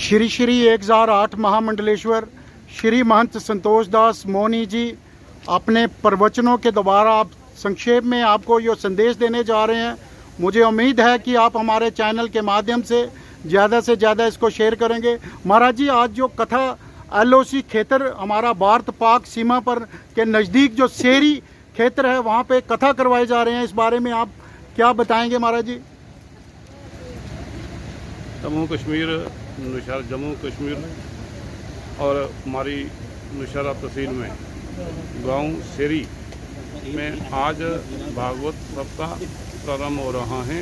श्री श्री 1008 महामंडलेश्वर श्री महंत संतोष दास मोहनी जी अपने प्रवचनों के द्वारा आप संक्षेप में आपको ये संदेश देने जा रहे हैं। मुझे उम्मीद है कि आप हमारे चैनल के माध्यम से ज़्यादा इसको शेयर करेंगे। महाराज जी, आज जो कथा LOC खेतर हमारा भारत पाक सीमा पर के नज़दीक जो सेरी खेतर है वहाँ पे कथा करवाए जा रहे हैं, इस बारे में आप क्या बताएंगे महाराज जी? जम्मू कश्मीर और हमारी नौशहरा तहसील में गांव सेरी में आज भागवत सप्ताह प्रारंभ हो रहा है।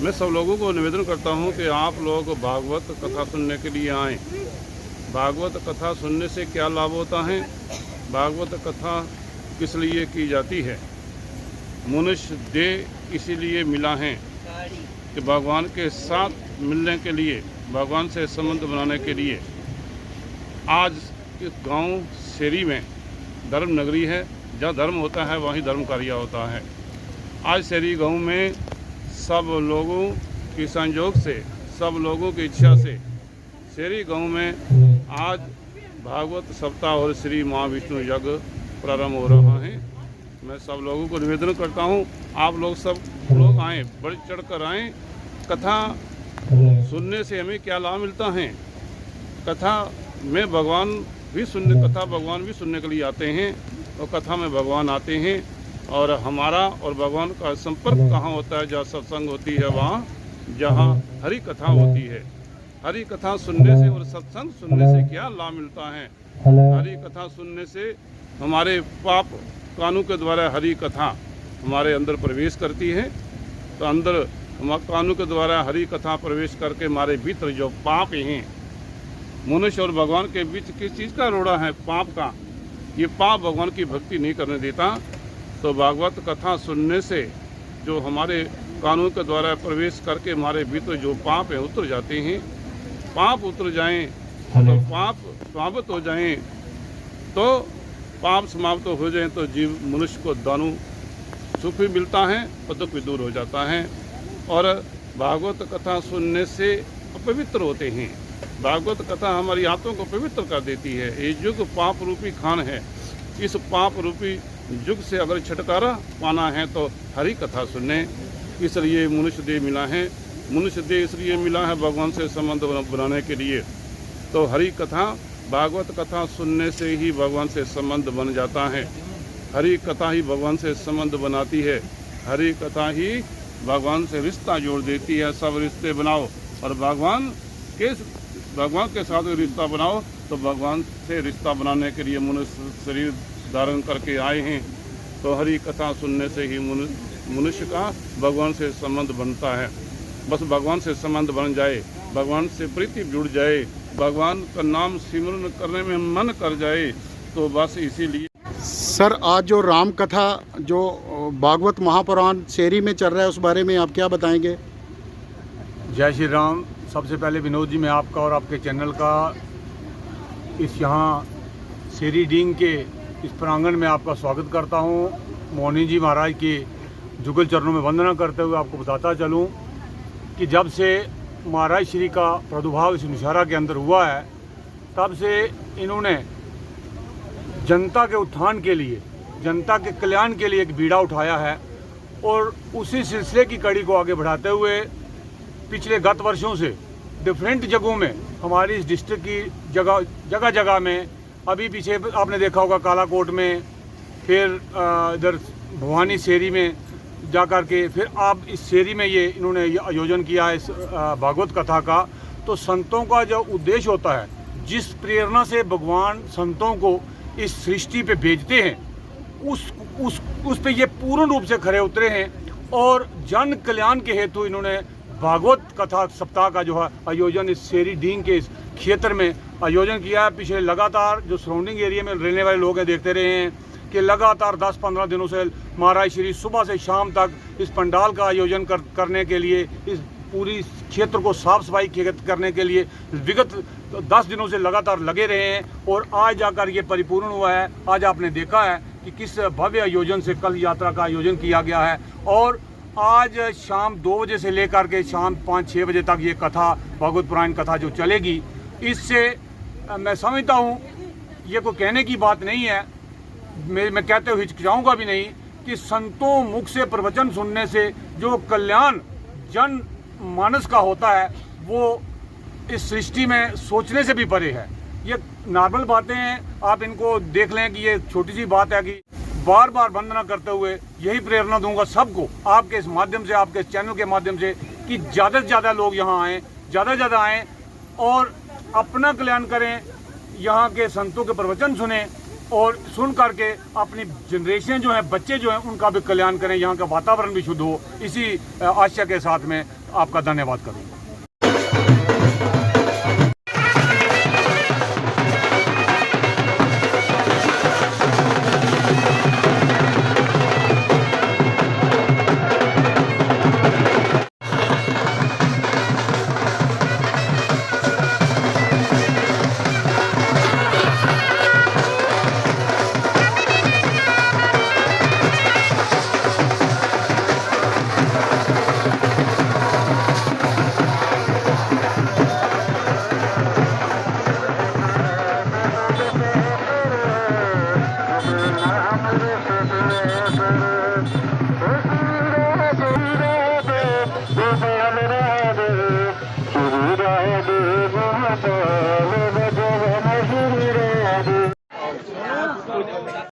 मैं सब लोगों को निवेदन करता हूं कि आप लोग भागवत कथा सुनने के लिए आएँ। भागवत कथा सुनने से क्या लाभ होता है, भागवत कथा किस लिए की जाती है। मनुष्य देह इसीलिए मिला है कि भगवान के साथ मिलने के लिए, भगवान से संबंध बनाने के लिए। आज इस गांव सेरी में धर्म नगरी है, जहाँ धर्म होता है वहीं धर्म कार्य होता है। आज सेरी गांव में सब लोगों की संयोग से, सब लोगों की इच्छा से सेरी गांव में आज भागवत सप्ताह और श्री महाविष्णु यज्ञ प्रारंभ हो रहा है। मैं सब लोगों को निवेदन करता हूं, आप लोग सब लोग आएँ, बढ़ चढ़ कर आएँ। कथा सुनने से हमें क्या लाभ मिलता है, कथा में भगवान भी सुनने के लिए आते हैं और कथा में भगवान आते हैं। और हमारा और भगवान का संपर्क कहाँ होता है? जहाँ सत्संग होती है, वहाँ जहाँ हरि कथा होती है। हरि कथा सुनने से और सत्संग सुनने से क्या लाभ मिलता है? हरि कथा सुनने से हमारे पाप कानों के द्वारा हरि कथा हमारे अंदर प्रवेश करती है। तो अंदर कानों के द्वारा हरि कथा प्रवेश करके हमारे भीतर जो पाप हैं, मनुष्य और भगवान के बीच किस चीज़ का रोड़ा है? पाप का। ये पाप भगवान की भक्ति नहीं करने देता। तो भागवत कथा सुनने से जो हमारे कानून के द्वारा प्रवेश करके हमारे भीतर जो पाप है उतर जाते हैं। पाप उतर जाएं तो पाप समाप्त हो जाएं, तो पाप समाप्त हो जाएं तो जीव मनुष्य को दानु सुख भी मिलता है और दुख भी दूर हो जाता है। और भागवत कथा सुनने से अपवित्र होते हैं। भागवत कथा हमारी आत्मा को पवित्र कर देती है। ये युग पाप रूपी खान है। इस पाप रूपी युग से अगर छुटकारा पाना है तो हरि कथा सुनने। इसलिए मनुष्य देह मिला है। मनुष्य देह इसलिए मिला है भगवान से संबंध बनाने के लिए। तो हरि कथा, भागवत कथा सुनने से ही भगवान से संबंध बन जाता है। हरि कथा ही भगवान से संबंध बनाती है। हरि कथा ही भगवान से रिश्ता जोड़ देती है। सब रिश्ते बनाओ और भगवान के साथ रिश्ता बनाओ। तो भगवान से रिश्ता बनाने के लिए मनुष्य शरीर धारण करके आए हैं। तो हरि कथा सुनने से ही मनुष्य का भगवान से संबंध बनता है। बस भगवान से संबंध बन जाए, भगवान से प्रीति जुड़ जाए, भगवान का नाम सिमरन करने में मन कर जाए, तो बस इसीलिए। सर, आज जो राम कथा जो भागवत महापुराण सेरी में चल रहा है, उस बारे में आप क्या बताएंगे? जय श्री राम। सबसे पहले विनोद जी, मैं आपका और आपके चैनल का इस यहाँ सेरी डींग के इस प्रांगण में आपका स्वागत करता हूँ। मोहनी जी महाराज के जुगल चरणों में वंदना करते हुए आपको बताता चलूँ कि जब से महाराज श्री का प्रादुर्भाव इस नौशहरा के अंदर हुआ है, तब से इन्होंने जनता के उत्थान के लिए, जनता के कल्याण के लिए एक बीड़ा उठाया है। और उसी सिलसिले की कड़ी को आगे बढ़ाते हुए पिछले गत वर्षों से डिफरेंट जगहों में हमारी इस डिस्ट्रिक्ट की जगह जगह में, अभी पीछे आपने देखा होगा कालाकोट में, फिर इधर भवानी सेरी में जा कर के, फिर आप इस सेरी में ये इन्होंने ये आयोजन किया है इस भागवत कथा का। तो संतों का जो उद्देश्य होता है, जिस प्रेरणा से भगवान संतों को इस सृष्टि पे भेजते हैं, उस पे ये पूर्ण रूप से खरे उतरे हैं। और जन कल्याण के हेतु इन्होंने भागवत कथा सप्ताह का जो है आयोजन इस सेरी डींग के इस क्षेत्र में आयोजन किया है। पिछले लगातार जो सराउंडिंग एरिया में रहने वाले लोग हैं, देखते रहे हैं कि लगातार 10-15 दिनों से महाराज श्री सुबह से शाम तक इस पंडाल का आयोजन करने के लिए, इस पूरी क्षेत्र को साफ सफाई करने के लिए विगत 10 दिनों से लगातार लगे रहे हैं। और आज जाकर ये परिपूर्ण हुआ है। आज आपने देखा है कि किस भव्य आयोजन से कल यात्रा का आयोजन किया गया है। और आज शाम 2 बजे से लेकर के शाम 5-6 बजे तक ये कथा, भागवत पुराण कथा जो चलेगी, इससे मैं समझता हूँ ये कोई कहने की बात नहीं है, मैं कहते हुए हिचकिचाऊंगा भी नहीं कि संतों मुख से प्रवचन सुनने से जो कल्याण जन मानस का होता है वो इस सृष्टि में सोचने से भी परे है। ये नॉर्मल बातें हैं, आप इनको देख लें कि ये छोटी सी बात है। कि बार बार वंदना करते हुए यही प्रेरणा दूंगा सबको, आपके इस माध्यम से, आपके इस चैनल के माध्यम से, कि ज़्यादा से ज़्यादा लोग यहाँ आएँ, ज़्यादा से ज़्यादा आएँ और अपना कल्याण करें, यहाँ के संतों के प्रवचन सुने और सुन करके अपनी जनरेशन जो है, बच्चे जो हैं, उनका भी कल्याण करें, यहाँ का वातावरण भी शुद्ध हो। इसी आशा के साथ में आपका धन्यवाद करूँ।